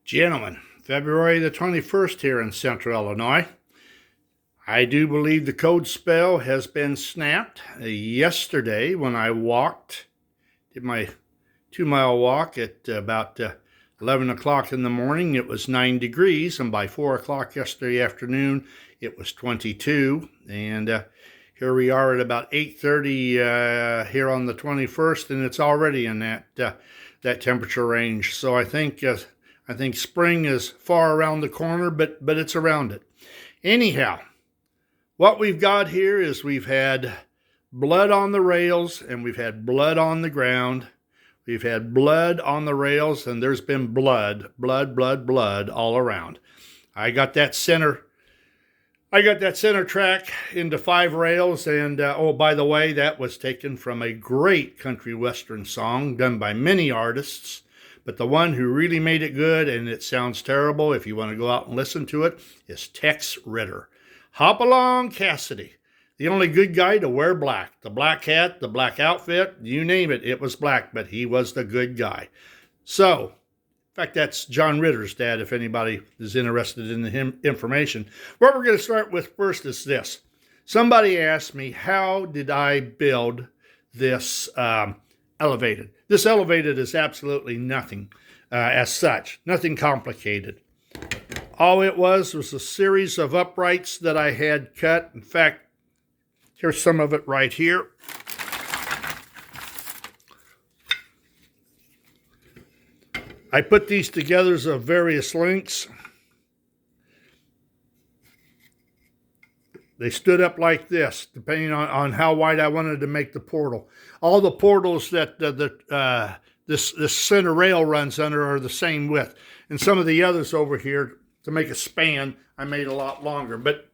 Gentlemen, February the 21st here in Central Illinois. I do believe the code spell has been snapped. Yesterday when I did my 2-mile walk at about 11 o'clock in the morning, it was 9 degrees, and by 4 o'clock yesterday afternoon, it was 22. And here we are at about 8:30 here on the 21st, and it's already in that temperature range. So I think spring is far around the corner, but it's around it. Anyhow, what we've got here is we've had blood on the rails and we've had blood on the ground. We've had blood on the rails and there's been blood all around. I got that center track into 5 rails, and oh, by the way, that was taken from a great country western song done by many artists. But the one who really made it good, and it sounds terrible if you want to go out and listen to it, is Tex Ritter. Hop along, Cassidy. The only good guy to wear black. The black hat, the black outfit, you name it, it was black, but he was the good guy. So, in fact, that's John Ritter's dad, if anybody is interested in the information. What we're going to start with first is this. Somebody asked me, how did I build this elevated? This elevated is absolutely nothing as such, nothing complicated. All it was a series of uprights that I had cut. In fact, here's some of it right here. I put these together of various lengths. They stood up like this, depending on how wide I wanted to make the portal. All the portals that this center rail runs under are the same width. And some of the others over here, to make a span, I made a lot longer. But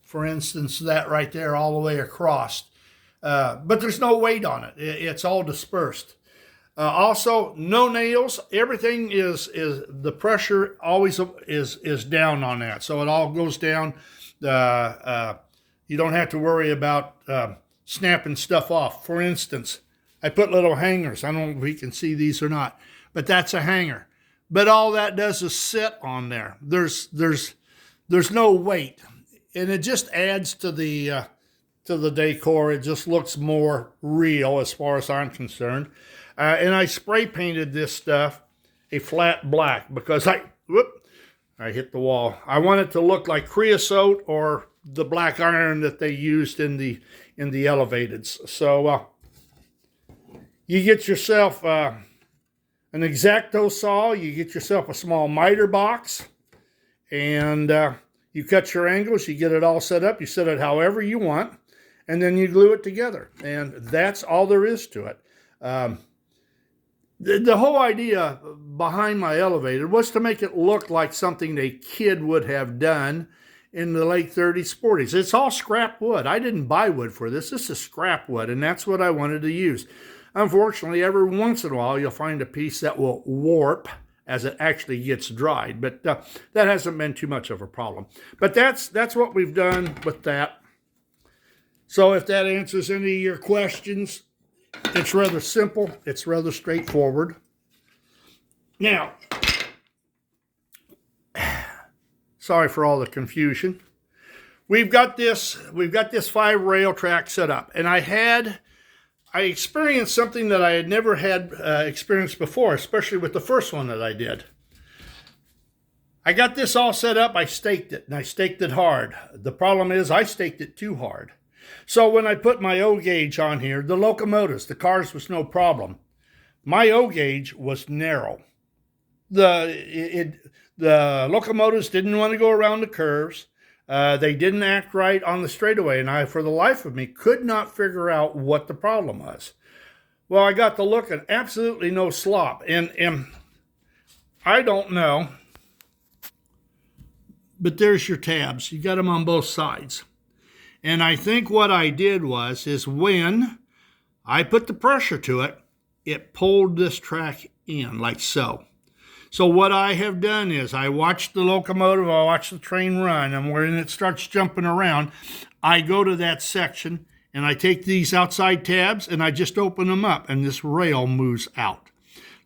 for instance, that right there all the way across. But there's no weight on it. It's all dispersed. Also, no nails. Everything is the pressure always is down on that, so it all goes down. You don't have to worry about snapping stuff off. For instance, I put little hangers. I don't know if you can see these or not, but that's a hanger. But all that does is sit on there. There's no weight, and it just adds to the decor. It just looks more real as far as I'm concerned. And I spray painted this stuff a flat black because I hit the wall. I want it to look like creosote or the black iron that they used in the elevateds. So you get yourself an X-Acto saw. You get yourself a small miter box, and you cut your angles. You get it all set up. You set it however you want, and then you glue it together. And that's all there is to it. The whole idea behind my elevator was to make it look like something a kid would have done in the late 30s, 40s. It's all scrap wood. I didn't buy wood for this. This is scrap wood, and that's what I wanted to use. Unfortunately, every once in a while, you'll find a piece that will warp as it actually gets dried, but that hasn't been too much of a problem. But that's what we've done with that. So if that answers any of your questions, it's rather simple. It's rather straightforward. Now, sorry for all the confusion. We've got this 5 rail track set up, and I experienced something that I had never had experienced before, especially with the first one that I did. I got this all set up. I staked it, and I staked it hard. The problem is I staked it too hard. So when I put my O gauge on here, the locomotives, the cars was no problem. My O gauge was narrow. The locomotives didn't want to go around the curves. They didn't act right on the straightaway, and I, for the life of me, could not figure out what the problem was. Well, I got to look at absolutely no slop, and I don't know, but there's your tabs. You got them on both sides. And I think what I did is when I put the pressure to it, it pulled this track in like so. So what I have done is I watch the locomotive, I watch the train run, and when it starts jumping around, I go to that section and I take these outside tabs and I just open them up and this rail moves out.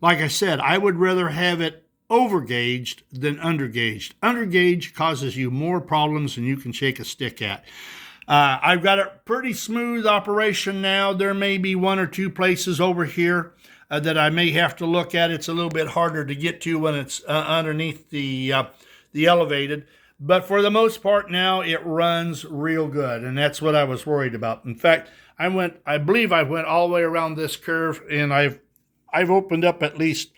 like I said, I would rather have it overgauged than undergauged. Undergauge causes you more problems than you can shake a stick at. I've got a pretty smooth operation now. There may be one or two places over here that I may have to look at. It's a little bit harder to get to when it's underneath the elevated. But for the most part now, it runs real good, and that's what I was worried about. In fact, I believe I went all the way around this curve, and I've opened up at least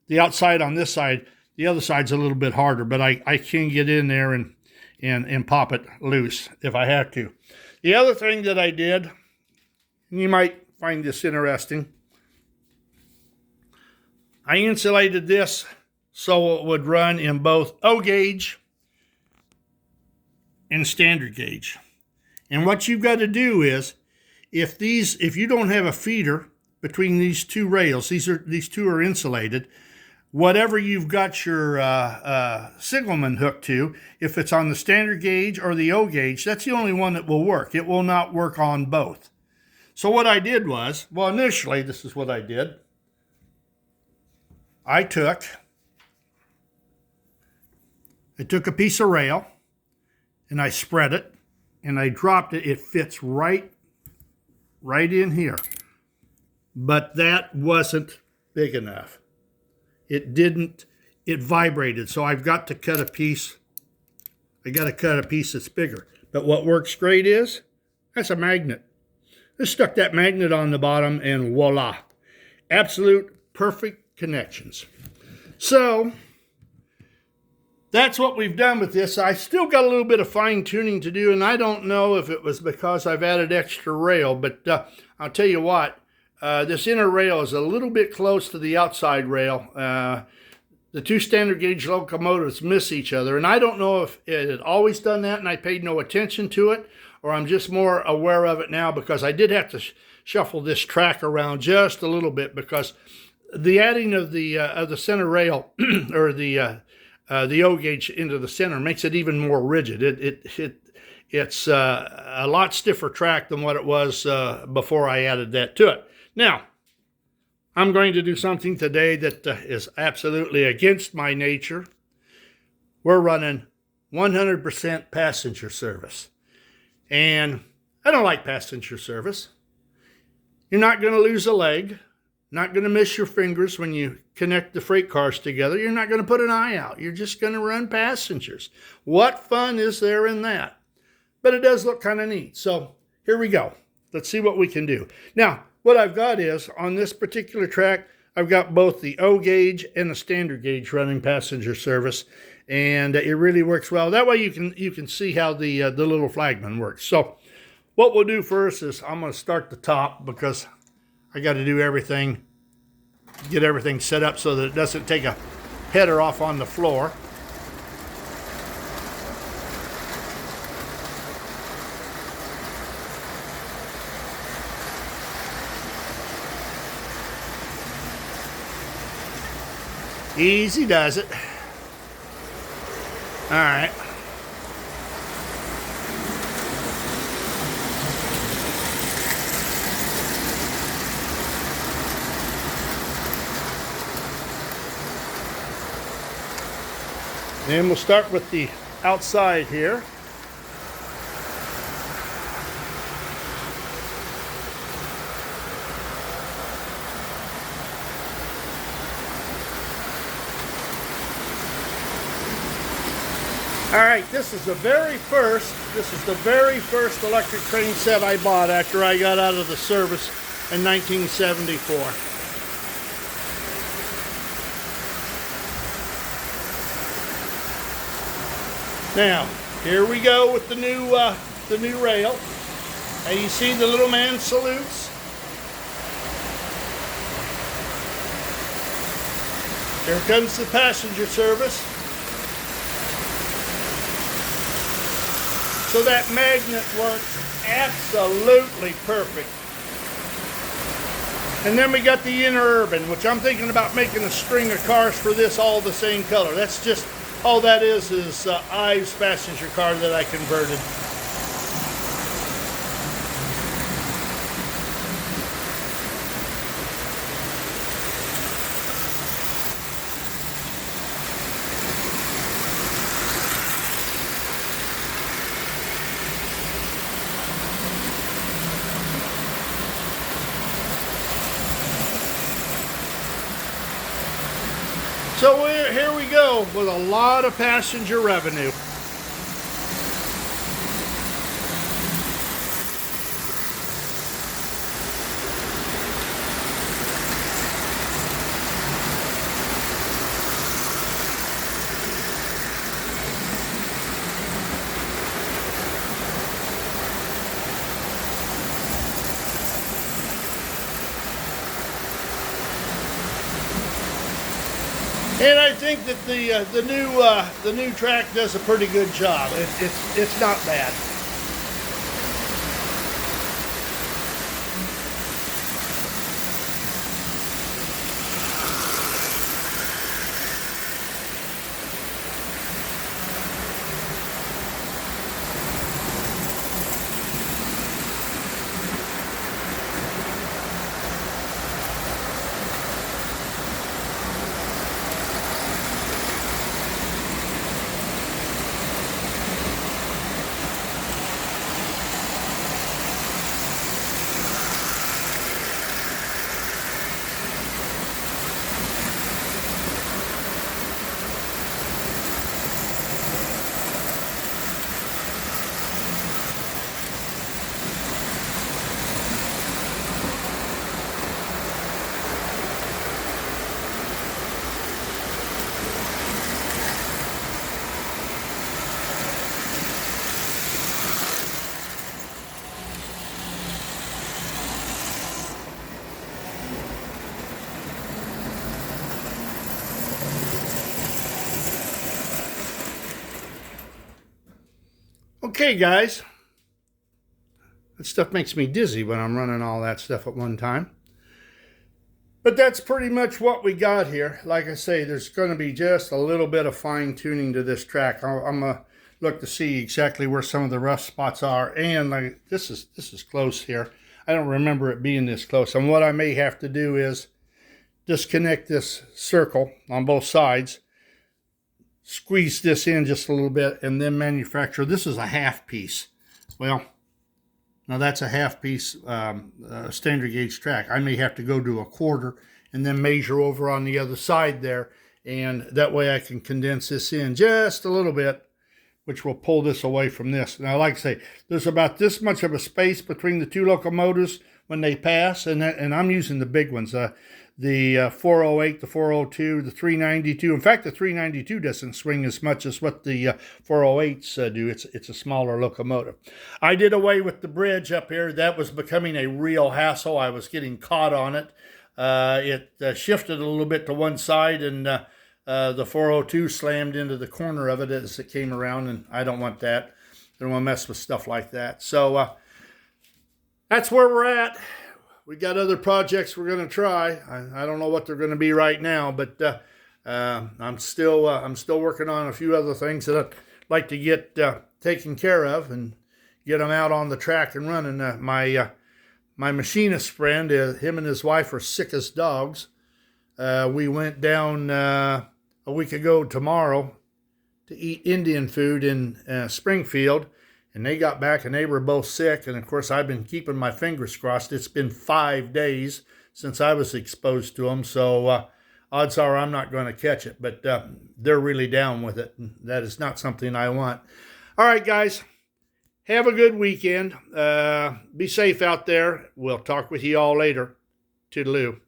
the outside on this side. The other side's a little bit harder, but I can get in there and pop it loose if I have to. The other thing that I did, and you might find this interesting, I insulated this so it would run in both O gauge and standard gauge. And what you've got to do is, if you don't have a feeder between these two rails, these two are insulated, whatever you've got your signalman hooked to, if it's on the standard gauge or the O gauge, that's the only one that will work. It will not work on both. So what I did was, well, initially, this is what I did. I took a piece of rail, and I spread it, and I dropped it. It fits right in here. But that wasn't big enough. It vibrated. So I've got to cut a piece. I got to cut a piece that's bigger. But what works great that's a magnet. Just stuck that magnet on the bottom, and voila. Absolute perfect connections. So that's what we've done with this. I still got a little bit of fine tuning to do, and I don't know if it was because I've added extra rail, but I'll tell you what, this inner rail is a little bit close to the outside rail. The two standard gauge locomotives miss each other, and I don't know if it had always done that and I paid no attention to it, or I'm just more aware of it now, because I did have to shuffle this track around just a little bit, because the adding of the center rail or the O gauge into the center makes it even more rigid. It's a lot stiffer track than what it was before I added that to it. Now, I'm going to do something today that is absolutely against my nature. We're running 100% passenger service. And I don't like passenger service. You're not going to lose a leg. Not going to miss your fingers when you connect the freight cars together. You're not going to put an eye out. You're just going to run passengers. What fun is there in that? But it does look kind of neat. So here we go. Let's see what we can do. Now, what I've got is, on this particular track, I've got both the O gauge and the standard gauge running passenger service. And it really works well. That way you can see how the little flagman works. So what we'll do first is I'm going to start the top, because I got to do everything, get everything set up so that it doesn't take a header off on the floor. Easy does it. All right. Then we'll start with the outside here. All right, this is the very first electric train set I bought after I got out of the service in 1974. Now, here we go with the new rail. And you see the little man salutes. Here comes the passenger service. So that magnet works absolutely perfect. And then we got the interurban, which I'm thinking about making a string of cars for this all the same color. That's just, all that is Ives passenger car that I converted. So here we go with a lot of passenger revenue. And I think that the new track does a pretty good job. It's not bad. Okay, guys. That stuff makes me dizzy when I'm running all that stuff at one time. But that's pretty much what we got here. Like I say, there's going to be just a little bit of fine tuning to this track. I'm going to look to see exactly where some of the rough spots are. And like this is close here. I don't remember it being this close. And what I may have to do is disconnect this circle on both sides, squeeze this in just a little bit, and then manufacture. This is a half piece. Well, now that's a half piece standard gauge track. I may have to go to a quarter and then measure over on the other side there, and that way I can condense this in just a little bit, which will pull this away from this. Now, like I say, there's about this much of a space between the two locomotives when they pass, and I'm using the big ones. The 408, the 402, the 392. In fact, the 392 doesn't swing as much as what the 408s do. It's a smaller locomotive. I did away with the bridge up here. That was becoming a real hassle. I was getting caught on it. It shifted a little bit to one side, and the 402 slammed into the corner of it as it came around, and I don't want that. I don't want to mess with stuff like that. So that's where we're at. We got other projects we're going to try. I don't know what they're going to be right now, but I'm still working on a few other things that I'd like to get taken care of and get them out on the track and running. My machinist friend, him and his wife are sick as dogs. We went down a week ago tomorrow to eat Indian food in Springfield. And they got back and they were both sick. And of course, I've been keeping my fingers crossed. It's been 5 days since I was exposed to them. So odds are I'm not going to catch it. But they're really down with it. And that is not something I want. All right, guys. Have a good weekend. Be safe out there. We'll talk with you all later. Toodaloo.